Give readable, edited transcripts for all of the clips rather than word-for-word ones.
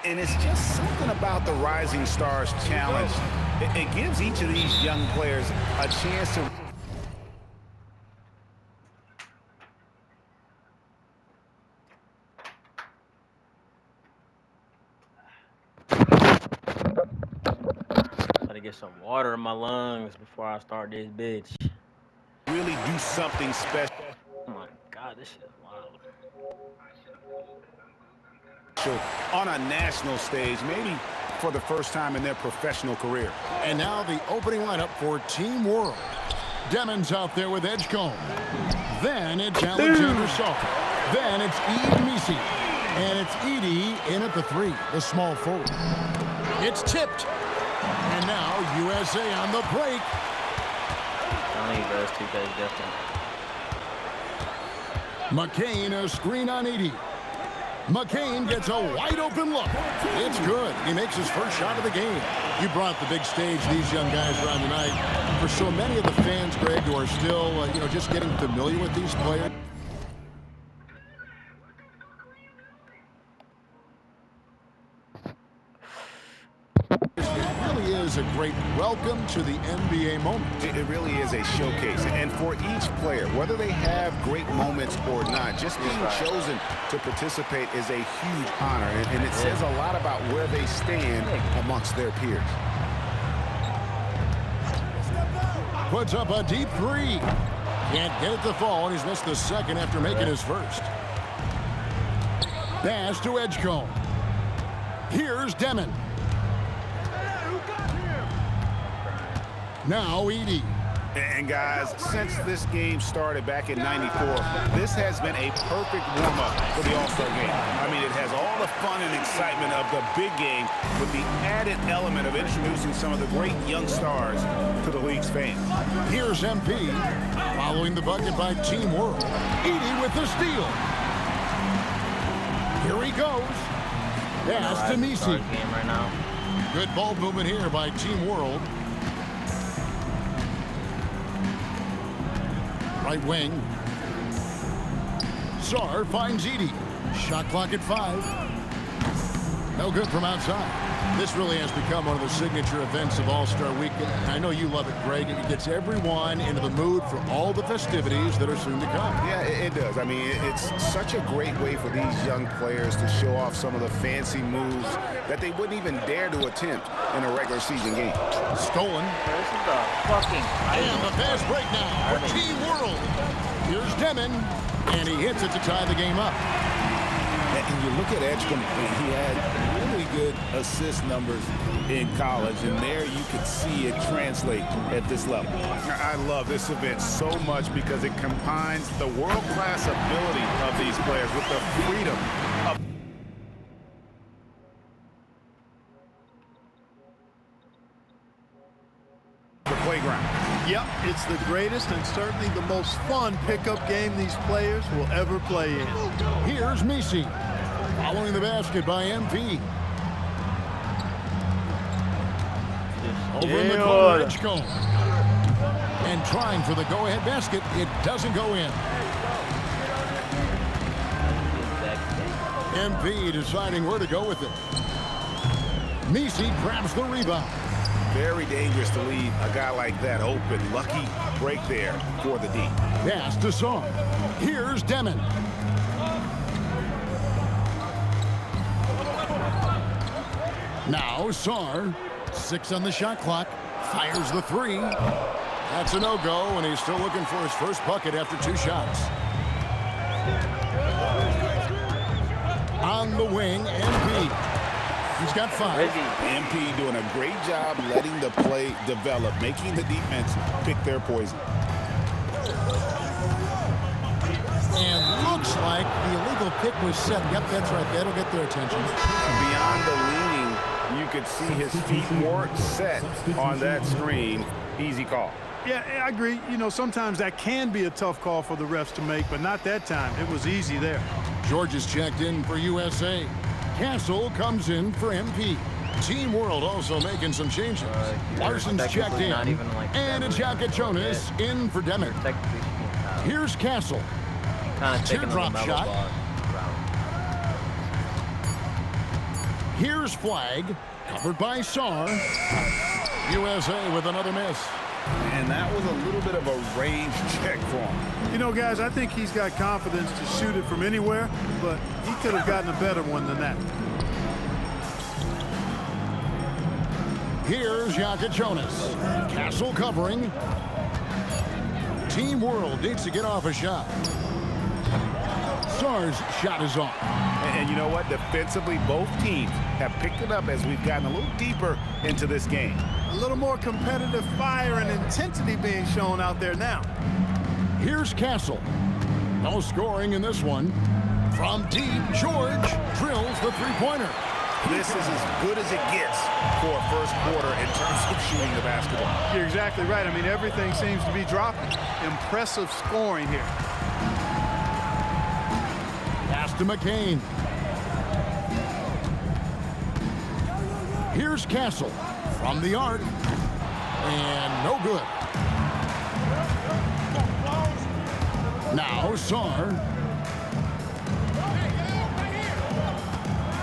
And it's just something about the Rising Stars Challenge. It gives each of these young players a chance to... Gotta get some water in my lungs before I start this bitch. really do something special. Oh my God, this shit is wild. On a national stage, maybe for the first time in their professional career. And now the opening lineup for Team World. Demon's out there with Edgecombe. Then it's Alexander Sophomore. Then it's Misi. And it's Edie in at the 3, the small forward. It's tipped. And now USA on the break. I think those two guys different. McCain, a screen on Edie. McCain gets a wide open look. It's good. He makes his first shot of the game. You brought the big stage these young guys around tonight. For so many of the fans, Greg, who are still, just getting familiar with these players. Is a great welcome to the NBA moment. It really is a showcase, and for each player, whether they have great moments or not, just being chosen to participate is a huge honor, and it says a lot about where they stand amongst their peers. Puts up a deep 3. Can't get it to fall, and he's missed the second after making his first. Pass to Edgecombe. Here's Demon. Now Edie. And guys, since this game started back in '94, this has been a perfect warm-up for the All-Star game. I mean, it has all the fun and excitement of the big game with the added element of introducing some of the great young stars to the league's fans. Here's MP following the bucket by Team World. Edie with the steal. Here he goes. Pass to Misi. Good ball movement here by Team World. Right wing. Sar finds Edie. Shot clock at 5. No good from outside. This really has become one of the signature events of All-Star Weekend. I know you love it, Greg. It gets everyone into the mood for all the festivities that are soon to come. Yeah, it does. I mean, it's such a great way for these young players to show off some of the fancy moves that they wouldn't even dare to attempt in a regular season game. Stolen. This is the fucking... And the fast break now for Team World. Here's Demon, and he hits it to tie the game up. And you look at Edgecombe, he had really good assist numbers in college, and there you could see it translate at this level. I love this event so much because it combines the world-class ability of these players with the freedom of the playground. Yep, it's the greatest and certainly the most fun pickup game these players will ever play in. Here's Misi, following the basket by MP. Over in the corner, Edgecombe. And trying for the go-ahead basket, it doesn't go in. MP deciding where to go with it. Misi grabs the rebound. Very dangerous to leave a guy like that open. Lucky break there for the D. Pass to Song. Here's Demon. Now Sar, 6 on the shot clock, fires the 3. That's a no-go, and he's still looking for his first bucket after 2 shots. On the wing, MP. He's got 5. MP doing a great job letting the play develop, making the defense pick their poison. And looks like the illegal pick was set. Yep, that's right. That'll get their attention. Beyond the leaning, you could see his feet weren't set on that screen. Easy call. Yeah, I agree. You know, sometimes that can be a tough call for the refs to make, but not that time. It was easy there. George is checked in for USA. Castle comes in for MP. Team World also making some changes. Larson's checked in. And Ajaka Jonas in for Demon. Here's Castle. Teardrop shot. Here's flag, covered by Sarr. USA with another miss. And that was a little bit of a range check for him. You know, guys, I think he's got confidence to shoot it from anywhere, but he could have gotten a better one than that. Here's Jonas. Castle covering. Team World needs to get off a shot. Sarr's shot is off. And you know what? Defensively, both teams have picked it up as we've gotten a little deeper into this game. A little more competitive fire and intensity being shown out there now. Here's Castle. No scoring in this one. From deep, George drills the three-pointer. This is as good as it gets for a first quarter in terms of shooting the basketball. You're exactly right. I mean, everything seems to be dropping. Impressive scoring here. Pass to McCain. Here's Castle from the arc. And no good. Now Sarr.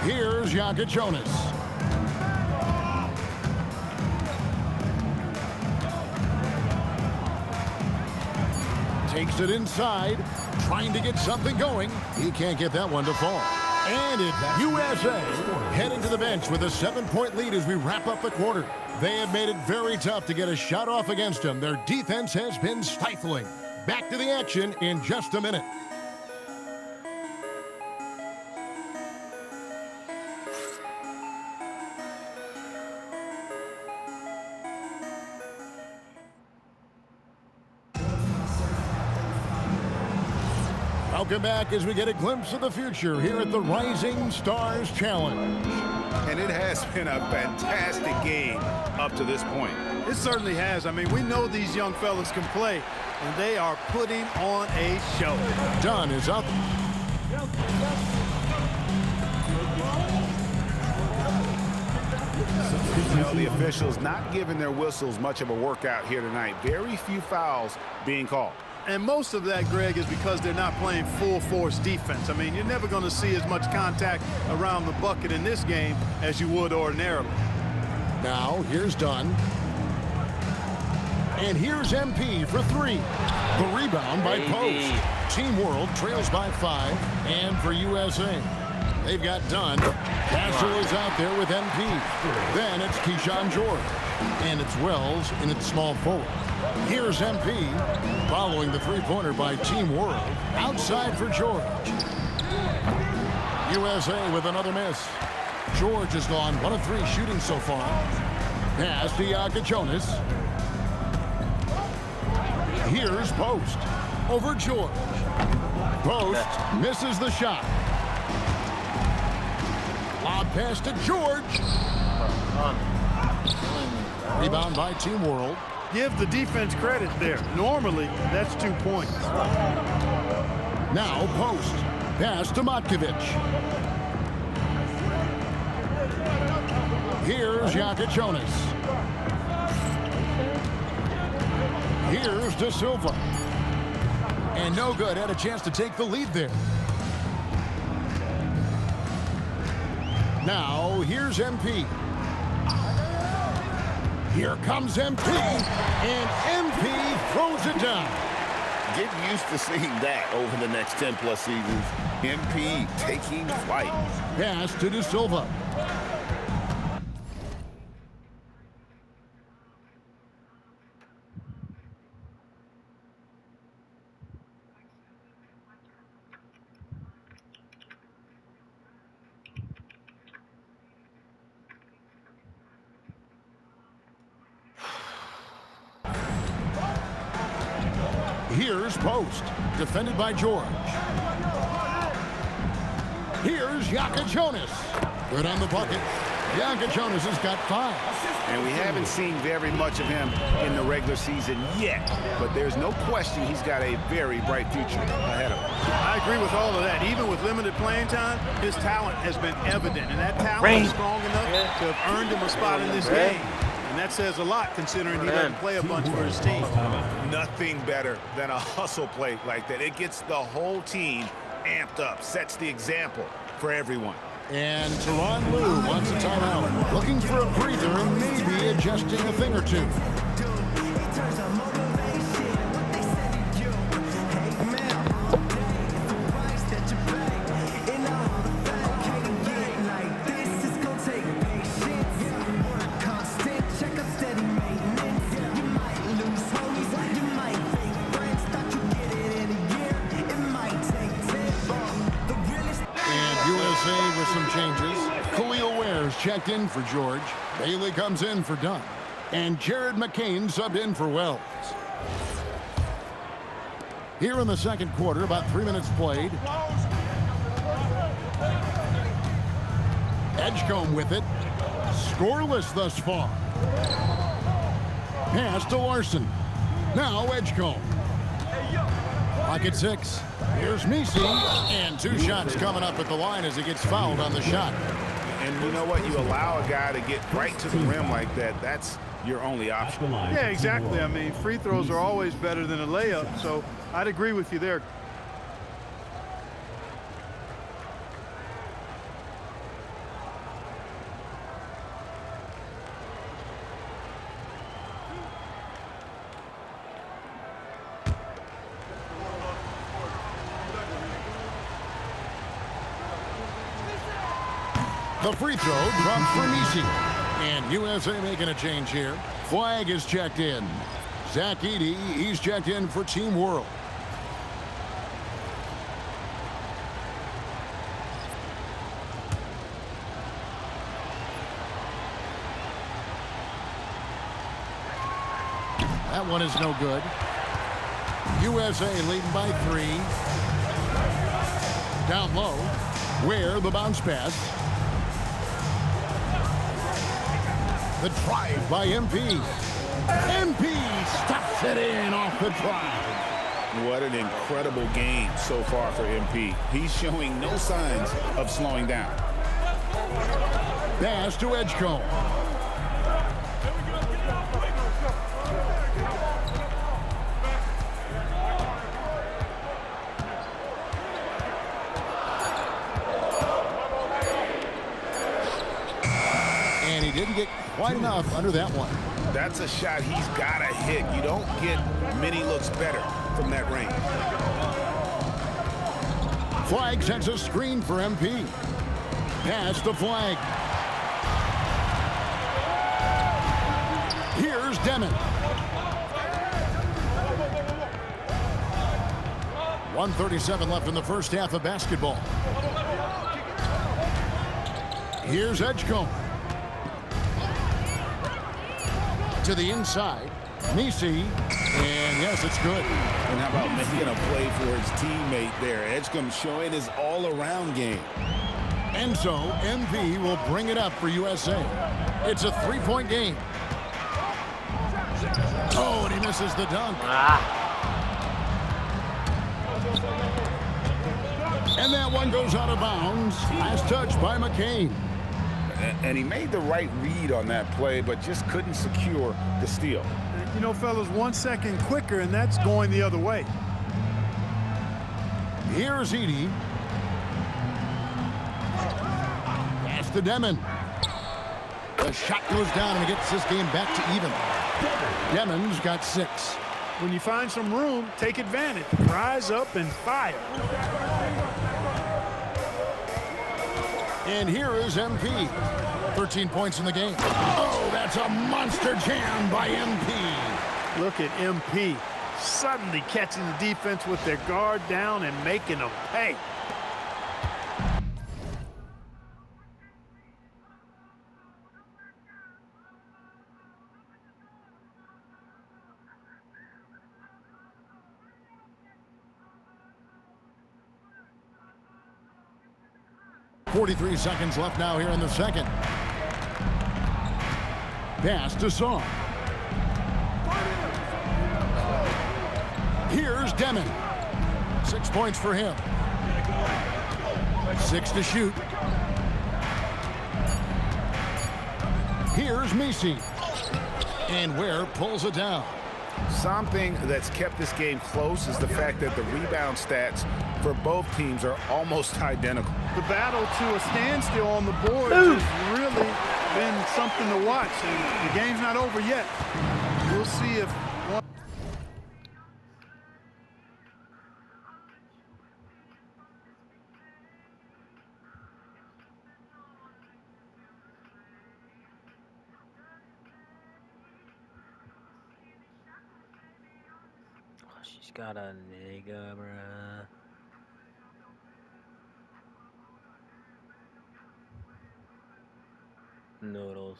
Here's Jonas. Takes it inside, trying to get something going. He can't get that one to fall. And it's USA heading to the bench with a 7-point lead as we wrap up the quarter. They have made it very tough to get a shot off against them. Their defense has been stifling. Back to the action in just a minute. Welcome back as we get a glimpse of the future here at the Rising Stars Challenge. And it has been a fantastic game up to this point. It certainly has. I mean, we know these young fellas can play, and they are putting on a show. Dunn is up. You know, the officials not giving their whistles much of a workout here tonight. Very few fouls being called. And most of that, Greg, is because they're not playing full-force defense. I mean, you're never going to see as much contact around the bucket in this game as you would ordinarily. Now, here's Dunn. And here's MP for three. The rebound by Post. Team World trails by 5. And for USA, they've got Dunn. Castle is out there with MP. Then it's Keyshawn George. And it's Wells in its small forward. Here's MP, following the three-pointer by Team World. Outside for George. USA with another miss. George has gone 1 of 3 shooting so far. Pass to Jonas. Here's Post. Over George. Post misses the shot. Lob pass to George. Rebound by Team World. Give the defense credit there. Normally, that's 2 points. Now Post. Pass to Matkovic. Here's Jonas. Here's De Silva. And no good. Had a chance to take the lead there. Now here's MP. Here comes MP, and MP throws it down. Get used to seeing that over the next 10-plus seasons. MP taking flight. Pass to De Silva. Here's Post, defended by George. Here's Jonas. Good on the bucket. Jonas has got 5. And we haven't seen very much of him in the regular season yet. But there's no question he's got a very bright future ahead of him. I agree with all of that. Even with limited playing time, his talent has been evident. And that talent is strong enough to have earned him a spot in this game. And that says a lot considering he doesn't play a bunch for his team. Nothing better than a hustle play like that. It gets the whole team amped up, sets the example for everyone. And Tyronn Lue wants a timeout. Looking for a breather and maybe adjusting a thing or two. With some changes. Khalil Ware's checked in for George. Bailey comes in for Dunn. And Jared McCain subbed in for Wells. Here in the second quarter, about 3 minutes played. Edgecombe with it. Scoreless thus far. Pass to Larson. Now Edgecombe. Clock at 6. Here's Misi, and 2 shots coming up at the line as he gets fouled on the shot. And you know what? You allow a guy to get right to the rim like that. That's your only option. Yeah, exactly. I mean, free throws are always better than a layup, so I'd agree with you there. The free throw dropped for Misi. And USA making a change here. Flag is checked in. Zach Edey, he's checked in for Team World. That one is no good. USA leading by 3. Down low. Where the bounce pass. The drive by MP. MP stuffs it in off the drive. What an incredible game so far for MP. He's showing no signs of slowing down. Pass to Edgecombe. And he didn't get quite enough under that one. That's a shot he's got to hit. You don't get many looks better from that range. Flag sets a screen for MP. Pass to Flag. Here's Demon. 1:37 left in the first half of basketball. Here's Edgecombe. To the inside. Misi. And yes, it's good. And how about making a play for his teammate there? Edgecombe showing his all-around game. And so MP will bring it up for USA. It's a 3-point game. Oh, and he misses the dunk. And that one goes out of bounds. Last touch by McCain. And he made the right read on that play, but just couldn't secure the steal. You know, fellas, 1 second quicker, and that's going the other way. Here's Edey. Pass to Demon. The shot goes down, and he gets this game back to even. Demon's got 6. When you find some room, take advantage. Rise up and fire. And here is MP. 13 points in the game. Oh, that's a monster jam by MP. Look at MP suddenly catching the defense with their guard down and making them pay. .43 seconds left now here in the second. Pass to Song. Here's Demon. 6 points for him. 6 to shoot. Here's Misi. And Ware pulls it down. Something that's kept this game close is the fact that the rebound stats for both teams are almost identical. The battle to a standstill on the board has really been something to watch, and the game's not over yet. We'll see if one. She's got a nigga, bruh. Noodles.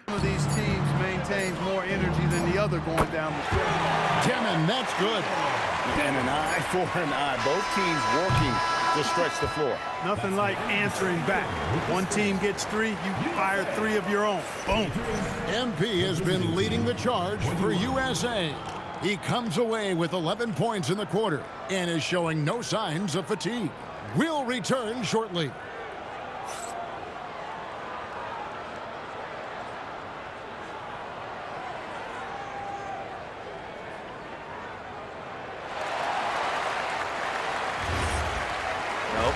Some of these teams maintains more energy than the other going down the stretch. Demon, that's good. And an eye for an eye. Both teams working to stretch the floor. Nothing like answering back. One team gets 3, you fire 3 of your own. Boom. MP has been leading the charge for USA. He comes away with 11 points in the quarter and is showing no signs of fatigue. We'll return shortly. Nope.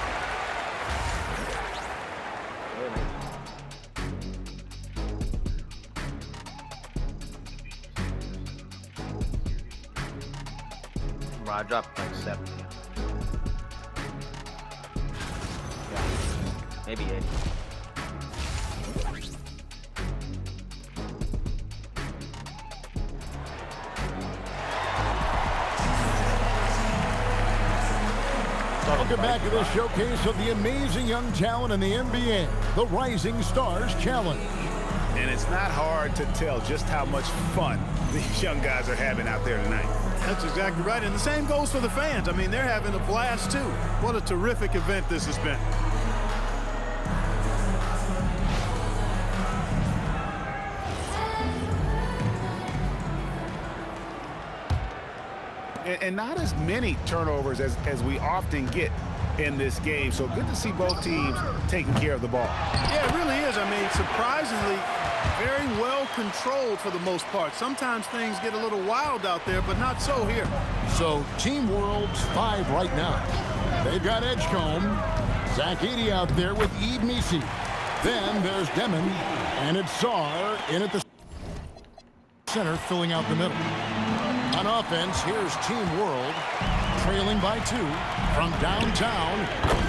Bro, I dropped like 7. Yeah. Maybe 8. Welcome back to the showcase of the amazing young talent in the NBA, the Rising Stars Challenge. And it's not hard to tell just how much fun these young guys are having out there tonight. That's exactly right, and the same goes for the fans. I mean, they're having a blast, too. What a terrific event this has been. And not as many turnovers as we often get in this game. So good to see both teams taking care of the ball. Yeah, it really is. I mean, surprisingly, very well controlled for the most part. Sometimes things get a little wild out there, but not so here. So Team World's 5 right now. They've got Edgecombe, Zach Edey out there with Eve Misi. Then there's Demon, and it's Czar in at the center, filling out the middle. On offense, here's Team World, trailing by 2 from downtown.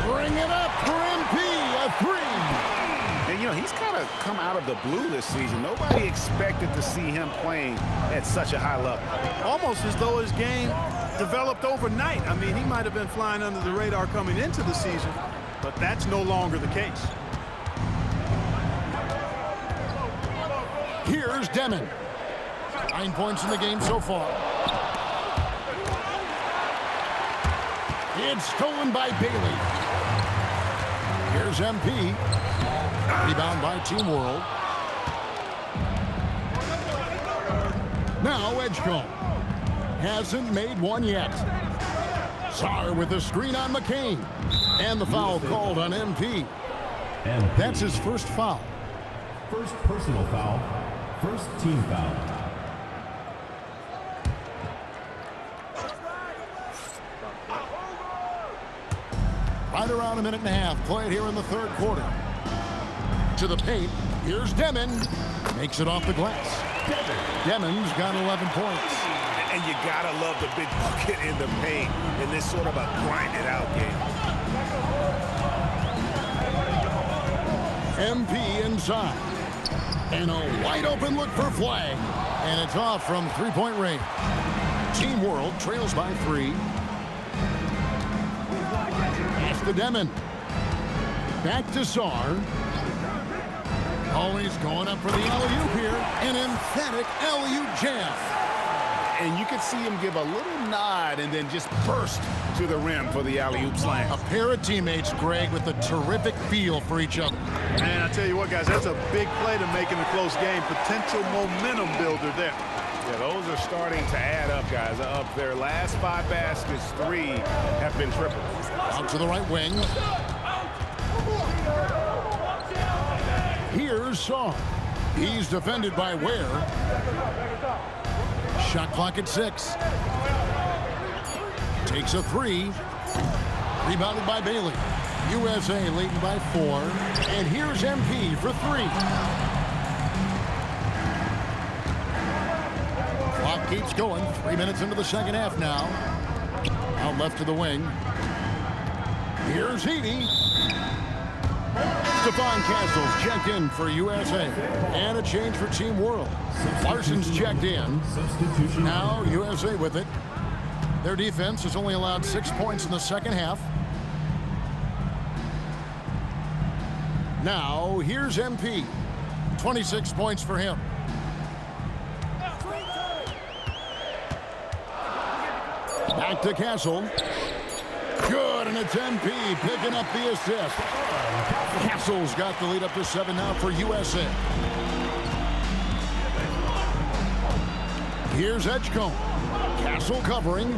Bring it up for MP, a 3. And, you know, he's kind of come out of the blue this season. Nobody expected to see him playing at such a high level. Almost as though his game developed overnight. I mean, he might have been flying under the radar coming into the season, but that's no longer the case. Here's Demon. 9 points in the game so far. It's stolen by Bailey. Here's MP. Rebound by Team World. Now Edgecombe. Hasn't made one yet. Czar with a screen on McCain. And the foul called on MP. That's his first foul. First personal foul. First team foul. Right around a minute and a half played here in the third quarter. To the paint. Here's Demon. Makes it off the glass. Demon's got 11 points. And you gotta love the big bucket in the paint in this sort of a grind-it-out game. MP inside. And a wide-open look for Flag. And it's off from three-point range. Team World trails by 3. Pass to Demon. Back to Sarr. Always going up for the alley-oop here. An emphatic alley-oop jam. And you can see him give a little nod and then just burst to the rim for the alley-oop slam. A pair of teammates, Greg, with a terrific feel for each other. And I tell you what, guys, that's a big play to make in a close game. Potential momentum builder there. Yeah, those are starting to add up, guys. Of their last 5 baskets, 3 have been triples. Out to the right wing. Here's Saw. He's defended by Ware. Shot clock at 6. Takes a 3. Rebounded by Bailey. USA leading by 4. And here's MP for 3. Clock keeps going. 3 minutes into the second half now. Out left to the wing. Here's Edie. Stephon Castles checked in for USA. And a change for Team World. Larson's checked in. Now USA with it. Their defense has only allowed 6 points in the second half. Now here's MP. 26 points for him. Back to Castle. Good, and it's MP picking up the assist. Castle's got the lead up to 7 now for USA. Here's Edgecombe. Castle covering.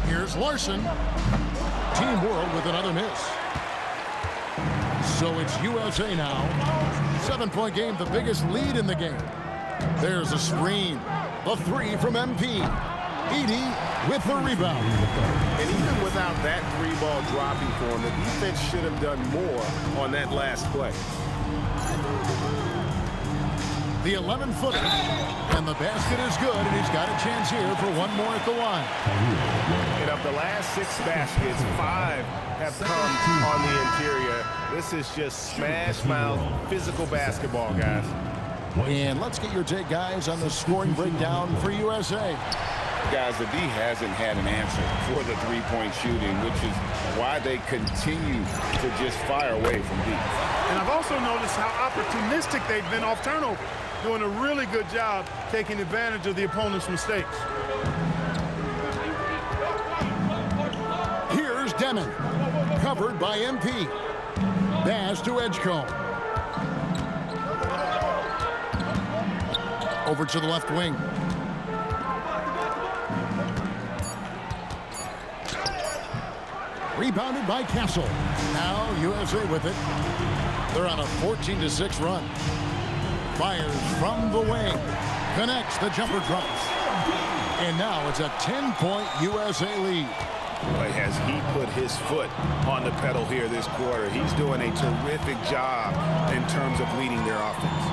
Here's Larson. Team World with another miss. So it's USA now. 7-point game, the biggest lead in the game. There's a screen. The 3 from MP. Edie with the rebound. And even without that 3-ball dropping for him, the defense should have done more on that last play. The 11-footer. And the basket is good, and he's got a chance here for one more at the line. And of the last 6 baskets, 5 have come on the interior. This is just smash-mouth, physical basketball, guys. And let's get your take, guys, on the scoring breakdown for USA. Guys, the D hasn't had an answer for the 3-point shooting, which is why they continue to just fire away from deep. And I've also noticed how opportunistic they've been off turnover, doing a really good job taking advantage of the opponent's mistakes. Here's Demon, covered by MP. Pass to Edgecombe. Over to the left wing. Rebounded by Castle. Now USA with it. They're on a 14-6 run. Fires from the wing. Connects, the jumper drops. And now it's a 10-point USA lead. Boy, has he put his foot on the pedal here this quarter. He's doing a terrific job in terms of leading their offense.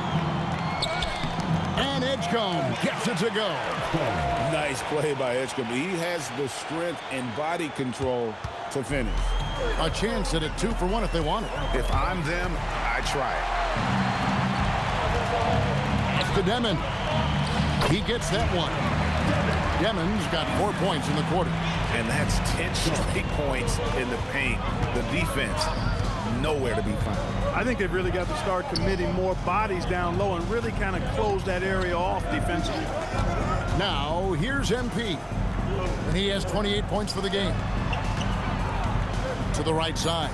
And Edgecombe gets it to go. Nice play by Edgecombe. He has the strength and body control to finish. A chance at a 2 for 1 if they want it. If I'm them, I try it. Pass to Demon. He gets that one. Demon's got 4 points in the quarter. And that's 10 straight points in the paint. The defense, nowhere to be found. I think they've really got to start committing more bodies down low and really kind of close that area off defensively. Now, here's MP. And he has 28 points for the game. To the right side.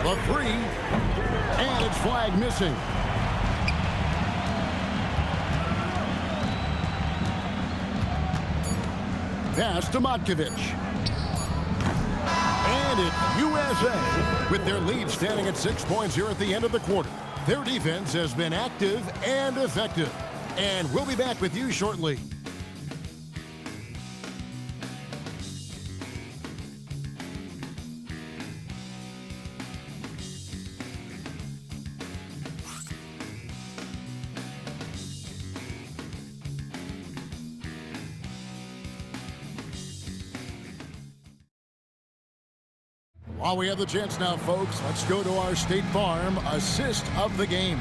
The 3. And it's Flag missing. Pass to Matkovic. And it's USA with their lead standing at 6 points here at the end of the quarter. Their defense has been active and effective. And we'll be back with you shortly. While we have the chance now, folks, let's go to our State Farm assist of the game.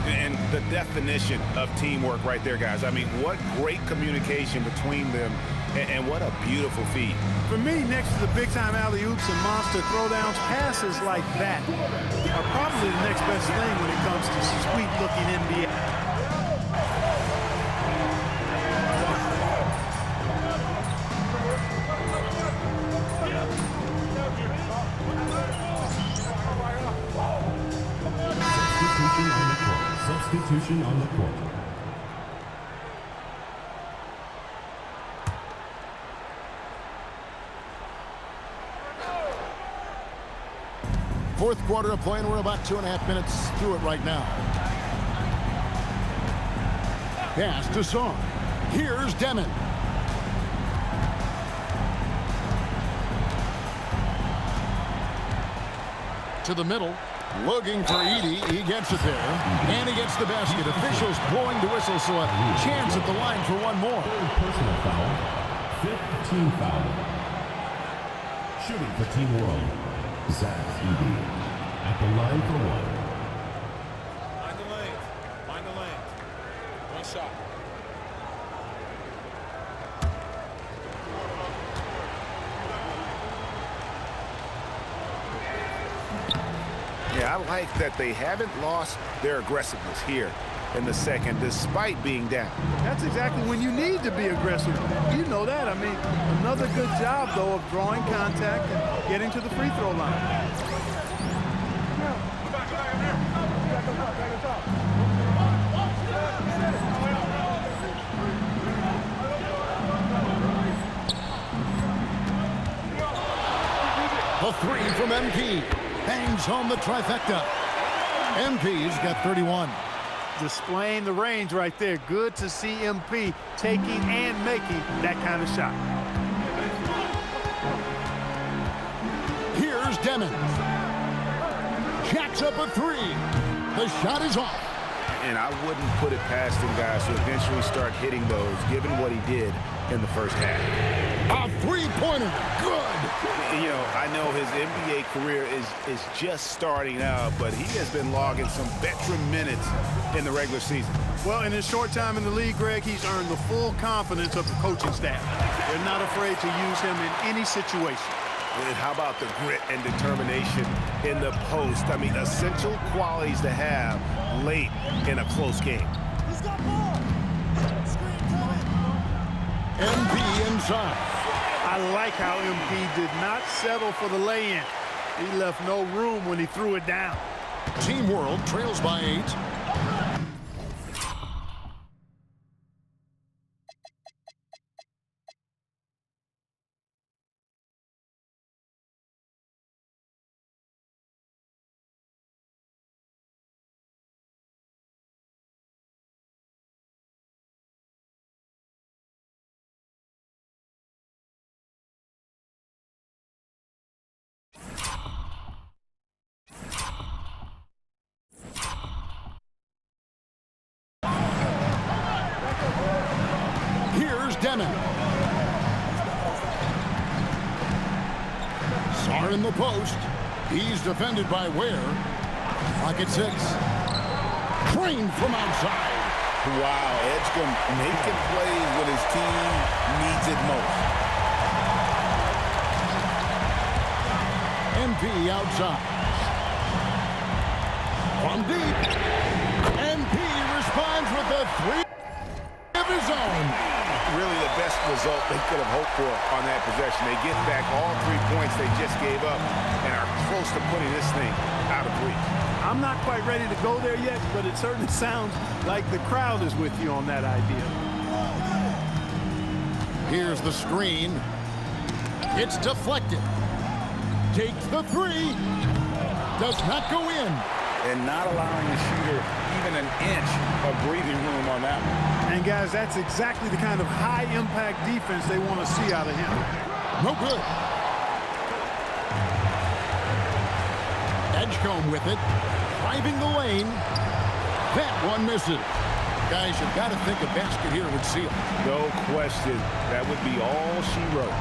And the definition of teamwork right there, guys. I mean, what great communication between them, and what a beautiful feed. For me, next to the big-time alley-oops and monster throwdowns, passes like that are probably the next best thing when it comes to sweet-looking NBA. Substitution on the court. Fourth quarter of play, and we're about 2.5 minutes through it right now. Pass to Song. Here's Demon. To the middle. Looking for Edey. He gets it there. And he gets the basket. Officials blowing the whistle, so a chance at the line for one more. Third personal foul. Fifth team foul. Shooting for Team World, Zach Edey. At the line for one. Find the lane. Find the lane. One shot. Yeah, I like that they haven't lost their aggressiveness here in the second, despite being down. That's exactly when you need to be aggressive. You know that. I mean, another good job, though, of drawing contact and getting to the free throw line. The three from MP. Bangs home the trifecta. MP's got 31. Displaying the range right there. Good to see MP taking and making that kind of shot. Here's Demon. Jacks up a three. The shot is off. And I wouldn't put it past him, guys, to eventually start hitting those, given what he did in the first half. A three-pointer. Good. You know, I know his NBA career is just starting out, but he has been logging some veteran minutes in the regular season. Well, in his short time in the league, Greg, he's earned the full confidence of the coaching staff. They're not afraid to use him in any situation. And how about the grit and determination in the post? I mean, essential qualities to have late in a close game. He's got ball. Screen coming. MP inside. I like how MP did not settle for the lay-in. He left no room when he threw it down. Team World trails by 8. Here's Demon. Sar in the post. He's defended by Ware. Clock at 6. Train from outside. Wow, Edgecombe making plays when his team needs it most. MP outside. From deep. MP responds with a three of his own. Really the best result they could have hoped for on that possession. They get back all 3 points they just gave up and are close to putting this thing out of reach. I'm not quite ready to go there yet, but it certainly sounds like the crowd is with you on that idea. Here's the screen. It's deflected. Takes the three. Does not go in. And not allowing the shooter even an inch of breathing room on that one. And, guys, that's exactly the kind of high-impact defense they want to see out of him. No good. Edgecombe with it. Driving the lane. That one misses. Guys, you've got to think a basket here would seal. No question. That would be all she wrote.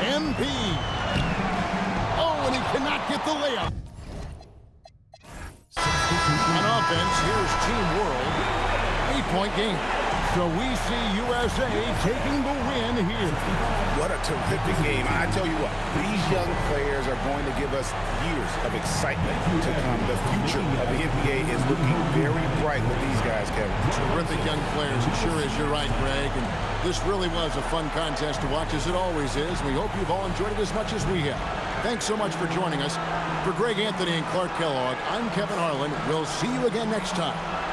MP. Oh, and he cannot get the layup. On offense, here's Team World. 8-point game. So we see USA taking the win here. What a terrific game. I tell you what, these young players are going to give us years of excitement to come. The future of the NBA is looking very bright with these guys, Kevin. Terrific young players. It sure is. You're right, Greg. And this really was a fun contest to watch, as it always is. We hope you've all enjoyed it as much as we have. Thanks so much for joining us. For Greg Anthony and Clark Kellogg, I'm Kevin Harlan. We'll see you again next time.